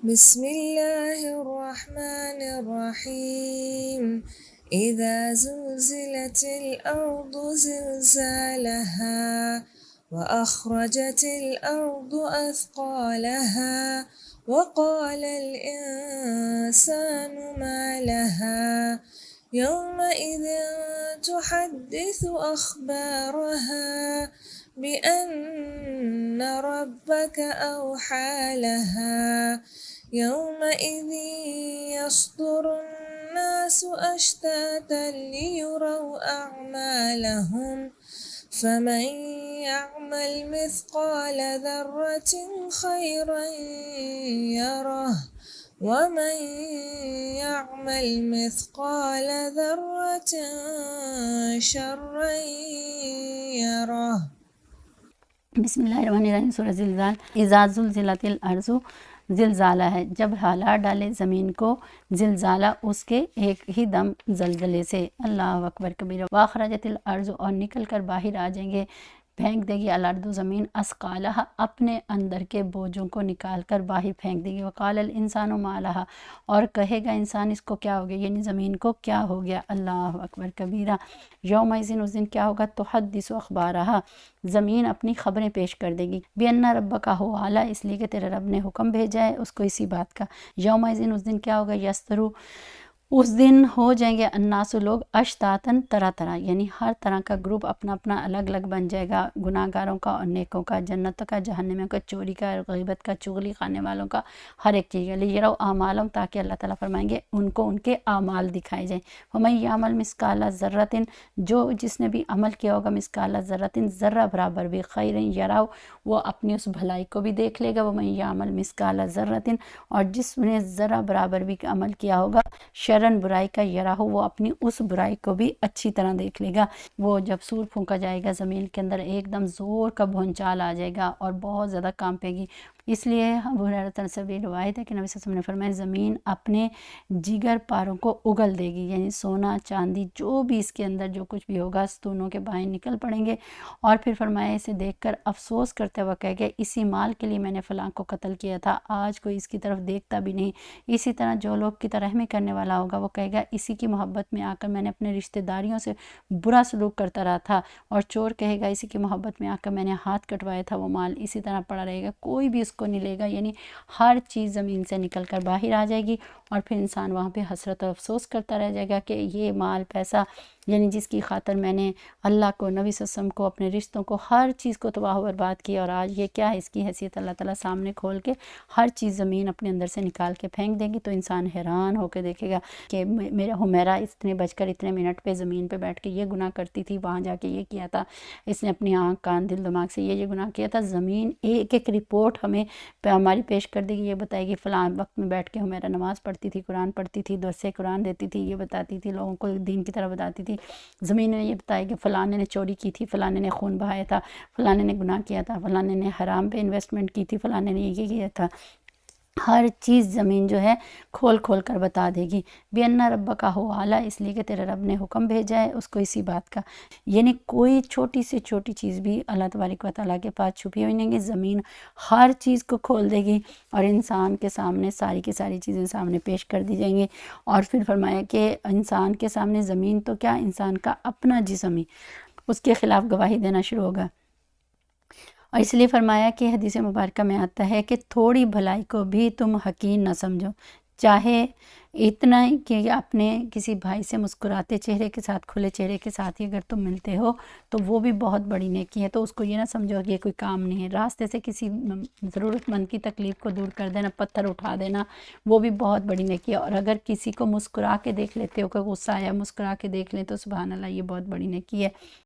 بسم الله الرحمن الرحيم إذا زلزلت الأرض زلزالها وأخرجت الأرض أثقالها وقال الإنسان ما لها يومئذ تحدث أخبارها بأن ربك أوحى لها يومئذ يصدر الناس أشتاتا ليروا أعمالهم فمن يعمل مثقال ذرة خيرا يره ومن يعمل مثقال ذرة شرا يره۔ بسم اللہ الرحمن الرحیم۔ سورہ زلزال۔ اذا زلزلت الارض، زلزالہ ہے جب ہلا ڈالے زمین کو، زلزالہ اس کے ایک ہی دم زلزلے سے۔ اللہ اکبر کبیرہ۔ واخرجت الارض، اور نکل کر باہر آ جائیں گے، پھینک دے گی الارض زمین، اسقالہ اپنے اندر کے بوجھوں کو نکال کر باہر پھینک دے گی۔ وقال الانسان ما لہا، اور کہے گا انسان اس کو کیا ہو گیا، یعنی زمین کو کیا ہو گیا۔ اللہ اکبر کبیرہ۔ یومئذ، اس دن کیا ہوگا، تحدث اخبارہا، زمین اپنی خبریں پیش کر دے گی۔ بِأَنَّ رَبَّكَ هُوَ أَعْلَىٰ، اس لیے کہ تیرے رب نے حکم بھیجا ہے اس کو اسی بات کا۔ یومئذ، اس دن کیا ہوگا، یسترو، اس دن ہو جائیں گے الناس، لوگ اشتاتاً، طرح طرح، یعنی ہر طرح کا گروپ اپنا اپنا الگ الگ بن جائے گا، گناہ گاروں کا اور نیکوں کا، جنتوں کا، جہنمیوں کا، چوری کا، غیبت کا، چغلی خانے والوں کا، ہر ایک چیز۔ لیروا اعمالہم، تاکہ اللہ تعالیٰ فرمائیں گے ان کو ان کے اعمال دکھائے جائیں۔ ومن یعمل مثقال ذرۃ، جو جس نے بھی عمل کیا ہوگا، مثقال ذرۃ، ذرہ برابر بھی، خیر یرہ، وہ اپنی اس بھلائی کو بھی دیکھ لے گا۔ ومن یعمل مثقال ذرۃ، اور جس نے ذرہ برابر بھی عمل کیا ہوگا، شرن، برائی کا، یرہ، وہ اپنی اس برائی کو بھی اچھی طرح دیکھ لے گا۔ وہ جب سور پھونکا جائے گا زمین کے اندر، ایک دم زور کا بھونچال آ جائے گا اور بہت زیادہ کانپے گی۔ اس لیے ابو ہریرہ سے بھی روایت ہے کہ نبی صلی اللہ علیہ وسلم نے فرمایا زمین اپنے جگر پاروں کو اگل دے گی، یعنی سونا چاندی جو بھی اس کے اندر جو کچھ بھی ہوگا ستونوں کے بائیں نکل پڑیں گے، اور پھر فرمایا اسے دیکھ کر افسوس کرتے ہوئے کہے گا اسی مال کے لیے میں نے فلاں کو قتل کیا تھا، آج کوئی اس کی طرف دیکھتا بھی نہیں۔ اسی طرح جو لوگ کی رحمی کرنے والا ہوگا وہ کہے گا اسی کی محبت میں آ کر میں نے اپنے رشتہ داریوں سے برا سلوک کرتا رہا تھا، اور چور کہے گا اسی کی محبت میں آ کر میں نے ہاتھ کٹوایا تھا، وہ مال اسی طرح پڑا رہے گا، کوئی بھی اس کو نہیں لے گا، یعنی ہر چیز زمین سے نکل کر باہر آ جائے گی، اور پھر انسان وہاں پہ حسرت اور افسوس کرتا رہ جائے گا کہ یہ مال پیسہ، یعنی جس کی خاطر میں نے اللہ کو، نبی صلی اللہ علیہ وسلم کو، اپنے رشتوں کو، ہر چیز کو تباہ و برباد کیا، اور آج یہ کیا ہے، اس کی حیثیت اللہ تعالیٰ سامنے کھول کے ہر چیز زمین اپنے اندر سے نکال کے پھینک دے گی۔ تو انسان حیران ہو کے دیکھے گا کہ میرا حمیرہ اتنے بج کر اتنے منٹ پہ زمین پہ بیٹھ کے یہ گناہ کرتی تھی، وہاں جا کے یہ کیا تھا، اس نے اپنی آنکھ کان دل دماغ سے یہ گناہ کیا تھا۔ زمین ایک ایک رپورٹ ہمیں ہماری پیش کر دے گی، یہ بتائے گی فلاں وقت میں بیٹھ کے حمیرہ نماز پڑھتی تھی، قرآن پڑھتی تھی، درس قرآن دیتی تھی، یہ بتاتی تھی، لوگوں کو دین کی طرف بتاتی تھی۔ زمین نے یہ بتائے گی فلانے نے چوری کی تھی، فلانے نے خون بہایا تھا، فلانے نے گناہ کیا تھا، فلانے نے حرام پہ انویسٹمنٹ کی تھی، فلانے نے یہ کیا تھا، ہر چیز زمین جو ہے کھول کھول کر بتا دے گی۔ بِأَنَّ رَبَّكَ هُوَ أَعْلَىٰ، اس لیے کہ تیرے رب نے حکم بھیجا ہے اس کو اسی بات کا، یعنی کوئی چھوٹی سے چھوٹی چیز بھی اللہ تبارک و تعالیٰ کے پاس چھپی ہوئی نہیں گی، زمین ہر چیز کو کھول دے گی اور انسان کے سامنے ساری کی ساری چیزیں سامنے پیش کر دی جائیں گی۔ اور پھر فرمایا کہ انسان کے سامنے زمین تو کیا، انسان کا اپنا جسم ہی اس کے خلاف گواہی دینا شروع ہوگا۔ اور اس لیے فرمایا کہ حدیث مبارکہ میں آتا ہے کہ تھوڑی بھلائی کو بھی تم حقیر نہ سمجھو، چاہے اتنا ہی کہ اپنے کسی بھائی سے مسکراتے چہرے کے ساتھ، کھلے چہرے کے ساتھ ہی اگر تم ملتے ہو تو وہ بھی بہت بڑی نیکی ہے، تو اس کو یہ نہ سمجھو کہ یہ کوئی کام نہیں ہے۔ راستے سے کسی ضرورت مند کی تکلیف کو دور کر دینا، پتھر اٹھا دینا، وہ بھی بہت بڑی نیکی ہے، اور اگر کسی کو مسکرا کے دیکھ لیتے ہو، کوئی غصہ آیا مسکرا کے دیکھ لیں تو سبحان اللہ یہ بہت بڑی نیکی ہے۔